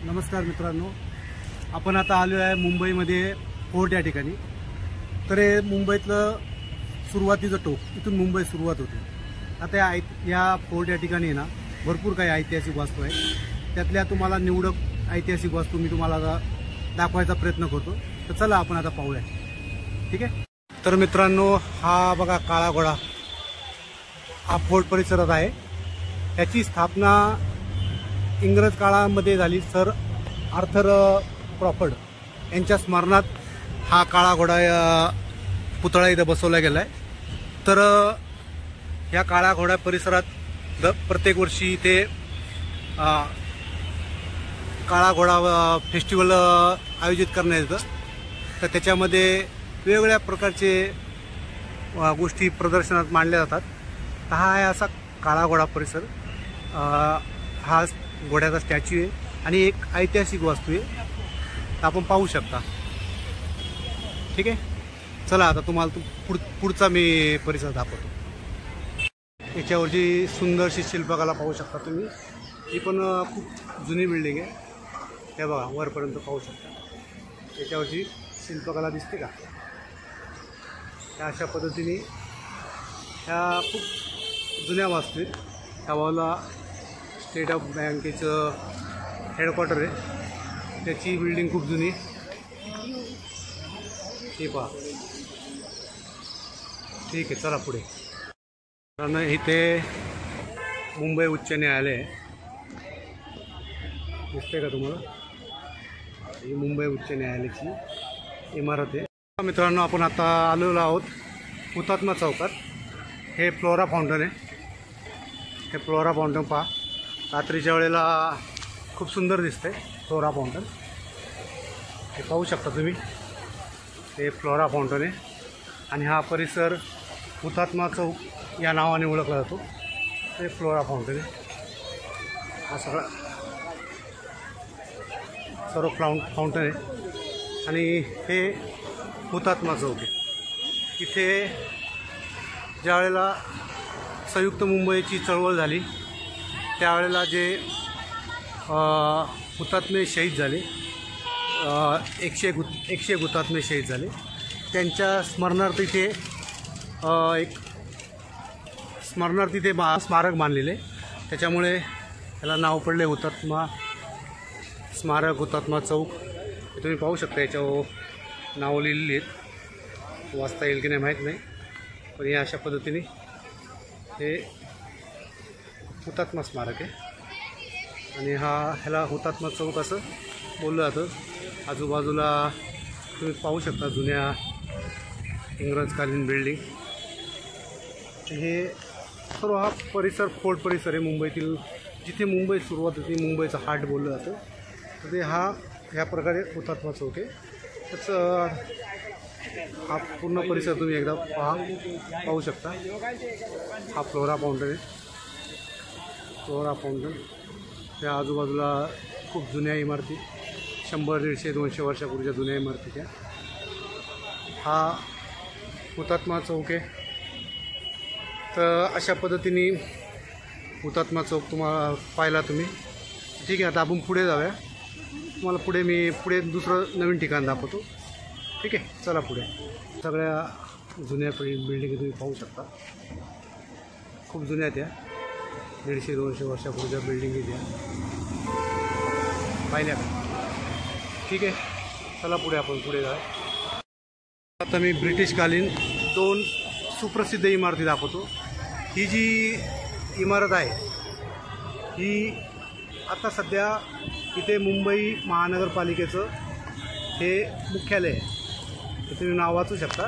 नमस्कार मित्रांनो, आपण आता आलो आहे मुंबईमध्ये फोर्ट या ठिकाणी। तर हे मुंबईतलं सुरुवातीचं टोक, इथून मुंबई सुरुवात होते। आता या फोर्ट या ठिकाणी ना भरपूर काही ऐतिहासिक वास्तू आहे। त्यातल्या तुम्हाला निवडक ऐतिहासिक वास्तू मी तुम्हाला दाखवायचा प्रयत्न करतो। तर चला आपण आता पाहूया, ठीक आहे। तर मित्रांनो, हा बघा काळा घोडा, हा फोर्ट परिसरात आहे। याची स्थापना इंग्रज काळामध्ये झाली। सर आर्थर क्रॉफर्ड यांच्या स्मरणात हा काळा घोडा पुतळा इथं बसवला गेला आहे। तर ह्या काळा घोडा परिसरात प्रत्येक वर्षी इथे काळा घोडा फेस्टिवल आयोजित करण्यात येतं। तर त्याच्यामध्ये वेगवेगळ्या प्रकारचे गोष्टी प्रदर्शनात मांडल्या जातात। तर हा आहे असा काळा घोडा परिसर। हा घोड्याचा स्टॅच्यू आहे आणि एक ऐतिहासिक वास्तू आहे, आपण पाहू शकता, ठीक आहे। चला आता तुम्हाला पुढचा मी परिसर दाखवतो। याच्यावरची सुंदरशी शिल्पकला पाहू शकता तुम्ही। ही पण खूप जुनी बिल्डिंग आहे, हे बघा वरपर्यंत पाहू शकता। याच्यावरची शिल्पकला दिसते का? अशा पद्धतीने ह्या खूप जुन्या वास्तू आहेत। ह्या बाजूला स्टेट ऑफ बँकेचं हेडक्वार्टर आहे, त्याची बिल्डिंग खूप जुनी। हे पहा, ठीक आहे, चला पुढे। कारण इथे मुंबई उच्च न्यायालय आहे, दिसते का तुम्हाला? ही मुंबई उच्च न्यायालयाची इमारत आहे। मित्रांनो, आपण आता आलेलो आहोत हुतात्मा चौकात। हे फ्लोरा फाउंटन आहे। हे फ्लोरा फाउंटन पहा, रात्रीच्या वेळेला खूप सुंदर दिसतंय फ्लोरा फाउंटन। हे पाहू शकता तुम्ही, हे फ्लोरा फाउंटन आहे आणि हा परिसर हुतात्मा चौक या नावाने ओळखला जातो। हे फ्लोरा फाउंटन आहे। हा सगळा सर्व फाउंटन आहे आणि हे हुतात्मा चौक आहे। इथे ज्या वेळेला संयुक्त मुंबईची चळवळ झाली त्यावेळेला जे हुतात्मे शहीद झाले, 101 हुतात्मे शहीद झाले, त्यांच्या स्मरणार्थ इथे एक स्मरणार्थ इथे स्मारक बांधलेले, त्याच्यामुळे त्याला नाव पडले हुतात्मा स्मारक, हुतात्मा चौक। तुम्ही पाहू शकता, याच्यावर नावं लिहिलेली आहेत, वाचता येईल की नाही माहीत नाही, पण हे अशा पद्धतीने हे हुतात्मा स्मारक आहे आणि ह्याला हुतात्मा चौक असं बोललं जातं। आजूबाजूला तुम्ही पाहू शकता जुन्या इंग्रजकालीन बिल्डिंग। हे सर्व हा परिसर फोर्ट परिसर आहे मुंबईतील, जिथे मुंबई सुरुवात होती, मुंबईचा हार्ट बोललं जातं। तर ते ह्या प्रकारे हुतात्मा चौक आहे। त्याचं हा पूर्ण परिसर तुम्ही एकदा पाहू शकता। हा फ्लोरा फाउंटन आहे, फ्लोरा फाउंटन। त्या आजूबाजूला खूप जुन्या इमारती, 100, 150, 200 वर्षापूर्वीच्या जुन्या इमारती त्या। हा हुतात्मा चौक आहे। तर अशा पद्धतीने हुतात्मा चौक तुम्हाला पाहिला तुम्ही, ठीक आहे। आता आपण पुढे जाऊया, तुम्हाला पुढे दुसरं नवीन ठिकाण दाखवतो, ठीक आहे। चला पुढे। सगळ्या जुन्या बिल्डिंग तुम्ही पाहू शकता, खूप जुन्या त्या 150-200 वर्षापूर्वीच्या बिल्डिंगी त्या पाहिल्या का? ठीक आहे, चला पुढे आपण पुढे जाऊ। आता मी ब्रिटिशकालीन 2 सुप्रसिद्ध इमारती दाखवतो। ही जी इमारत आहे ही आता सध्या इथे मुंबई महानगरपालिकेचं हे मुख्यालय आहे। तर तुम्ही नाव वाचू शकता,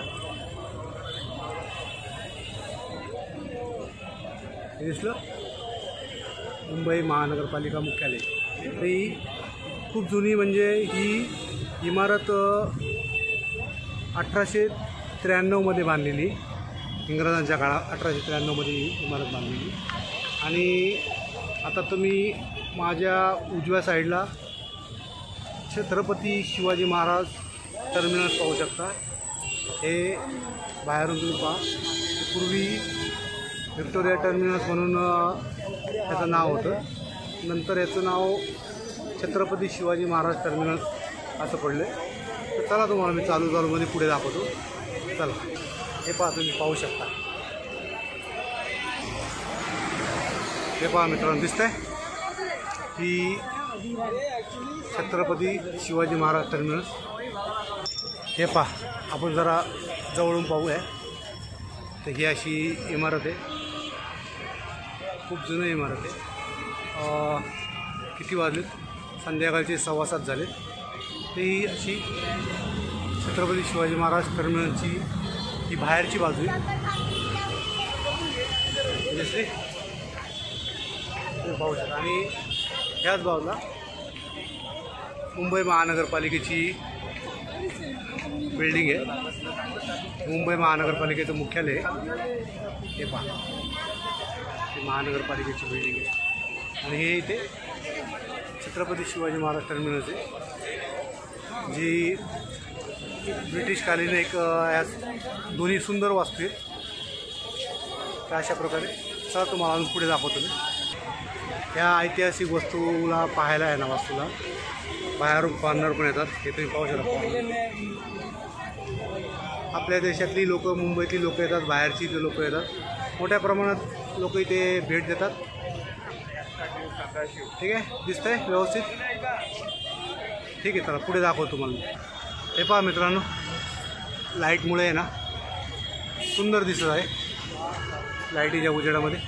दिसलं, मुंबई महानगरपालिका मुख्यालय। तर ही खूप जुनी, म्हणजे ही इमारत 1893 बांधलेली, इंग्रजांच्या काळात 1893 ही इमारत बांधलेली। आणि आता तुम्ही माझ्या उजव्या साईडला छत्रपती शिवाजी महाराज टर्मिनस पाहू शकता। हे बाहेरून तुम्ही पहा, पूर्वी व्हिक्टोरिया टर्मिनस म्हणून त्याचं नाव होतं, नंतर याचं नाव छत्रपती शिवाजी महाराज टर्मिनस असं पडलं आहे. तर चला तुम्हाला मी चालूमध्ये पुढे दाखवतो. चला, हे पहा, तुम्ही पाहू शकता. हे पहा मित्रांनो, दिसतंय ही छत्रपती शिवाजी महाराज टर्मिनस. हे पहा, आपण जरा जवळून पाहूया. तर ही अशी इमारत आहे, खूप जुनं इमारत आहे. किती वाजलेत? संध्याकाळचे 6:15 झाले. तर ही अशी छत्रपती शिवाजी महाराज टर्मिनसची ही बाहेरची बाजू आहे. दिसली? पाहू शकता. आणि ह्याच बाजूला मुंबई महानगरपालिकेची बिल्डिंग आहे. मुंबई महानगरपालिकेचं मुख्यालय हे पहा, हे महानगरपालिकेची बिल्डिंग आहे. आणि हे इथे छत्रपती शिवाजी महाराज टर्मिनस आहे, जी ब्रिटिशकालीन एक दोन्ही सुंदर वास्तू आहेत. तर अशा प्रकारे चला तुम्हाला अजून पुढे दाखवतो मी. ह्या ऐतिहासिक वस्तूला पाहायला आहे ना, वास्तूला बाहेरून पाहणार पण येतात. हे तुम्ही पाहू शकता. आपल्या देशातली लोक, मुंबईतली लोक येतात, बाहेरची लोक येतात. मोठ्या प्रमाणात लोक इथे भेट देतात. ठीक आहे, दिसतंय व्यवस्थित? ठीक आहे, चला पुढे दाखवतो तुम्हाला. हे पहा मित्रांनो, लाईटमुळे आहे ना सुंदर दिसत आहे, लाईटीच्या उजेडामध्ये.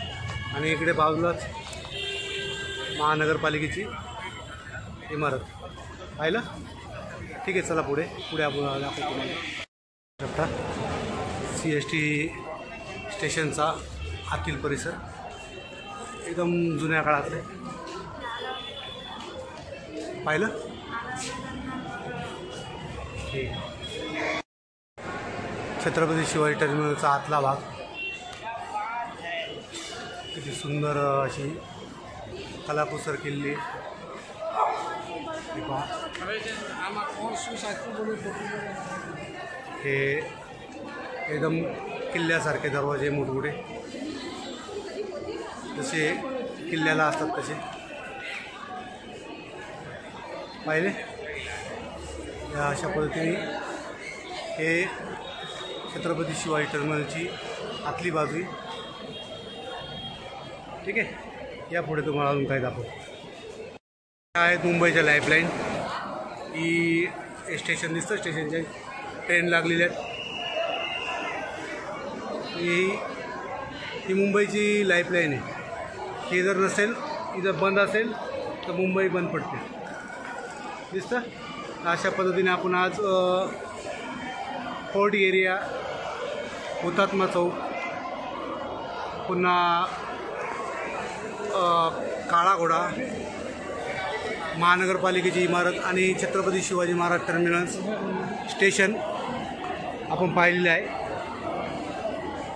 आणि इकडे बाजूलाच महानगरपालिकेची इमारत पाहिलं. ठीक आहे, चला पुढे आपण दाखवतो तुम्हाला. CST स्टेशनचा आतील परिसर एकदम जुन्या काळातले पाहिलं. ठीक. छत्रपती शिवाजी टर्मिनसचा आतला भाग किती सुंदर अशी कलाकुसर केलेली. हे एकदम किल्ल्यासारखे दरवाजे मोठमोठे, जसे किल्ल्याला असतात तसे पाहिले. या अशा पद्धतीने हे छत्रपती शिवाजी टर्मिनसची आतली बाजू. ठीक आहे, यापुढे तुम्हाला अजून काय दाखवतो. आहेत मुंबईच्या लाईफलाईन. ही स्टेशन दिसतं, स्टेशनच्या ट्रेन लागलेल्या आहेत. ही मुंबईची लाईफलाईन आहे. ही जर नसेल, ही जर बंद असेल तर मुंबई बंद पडते. दिसतं? अशा पद्धतीने आपण आज फोर्ट एरिया, हुतात्मा चौक, पुन्हा काळा घोडा, महानगरपालिकेची इमारत आणि छत्रपती शिवाजी महाराज टर्मिनस स्टेशन आपण पाहिलेलं आहे.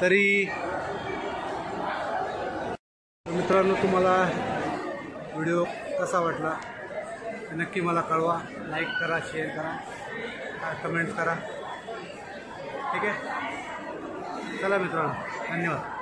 तरी मित्रांनो, तुम्हाला व्हिडिओ कसा वाटला नक्की मला कळवा. लाईक करा, शेअर करा, कमेंट करा. ठीक आहे, चला मित्रांनो, धन्यवाद.